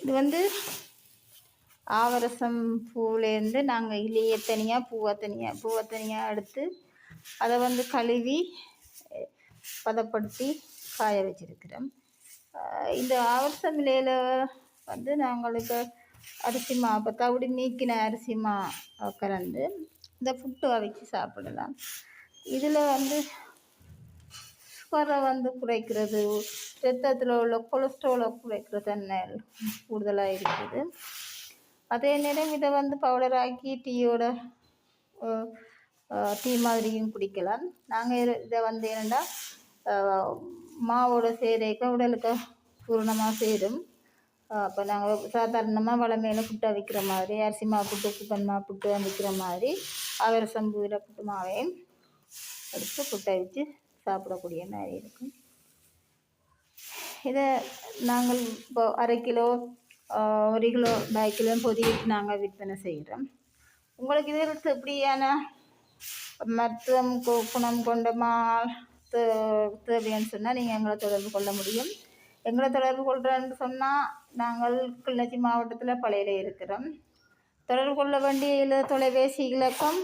இது வந்து ஆவரசம் பூவிலேருந்து நாங்கள் இலையை தனியாக பூவை தனியாக எடுத்து அதை வந்து கழுவி பதப்படுத்தி காய வச்சிருக்கிறோம். இந்த ஆவரசம் இலையில் வந்து நாங்கள் இப்போ அரிசி மா இப்போ தவிடு நீக்கின அரிசி மா கலந்து இந்த புட்டு அவிச்சு சாப்பிடலாம். இதில் வந்து சுகரை வந்து குறைக்கிறது, ரத்தத்தில் உள்ள கொலஸ்ட்ராலை குறைக்கிற தன்மை கூடுதலாக இருக்குது. அதே நேரம் இதை வந்து பவுடராக்கி டீ மாதிரியும் குடிக்கலாம். நாங்கள் இதை வந்து என்னென்னா மாவோட சேரைக்க உடலுக்கு பூர்ணமாக சேரும். அப்போ நாங்கள் சாதாரணமாக வளமையில புட்டு அவிக்கிற மாதிரி அரிசி மா புட்டு குப்பன் மா புட்டு அவிக்கிற மாதிரி அவரசம் பூவில் புட்டு மாவையும் எடுத்து புட்டு அவிச்சு சாப்பிடக்கூடிய மாதிரி இருக்கும். இதை நாங்கள் இப்போ 1/2 கிலோ 1 கிலோ 1/2 கிலோ பொதியிட்டு நாங்கள் விற்பனை செய்கிறோம். உங்களுக்கு இதில் எப்படியான மருத்துவம் குணம் கொண்ட தேவைன்னு சொன்னால் நீங்கள் எங்களை தொடர்பு கொள்ள முடியும். எங்களை தொடர்பு கொள்கிறேன்னு சொன்னால் நாங்கள் கிளிநொச்சி மாவட்டத்தில் பழையில இருக்கிறோம். தொடர்பு கொள்ள வேண்டிய தொலைபேசி இலக்கம்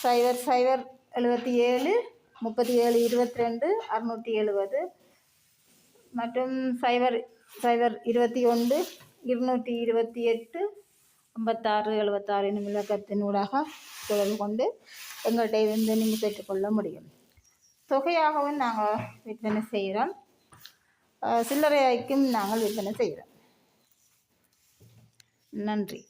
0077 37 22 670 மற்றும் 0021 228 56 76 என்னும் இலக்கத்தினூடாக தொடர்பு கொண்டு எங்கள்கிட்ட இருந்து நீங்கள் பெற்றுக்கொள்ள முடியும். தொகையாகவும் நாங்கள் விற்பனை செய்கிறோம். சில்லறையாய்க்கும் நாங்கள் விற்பனை செய்கிறோம். நன்றி.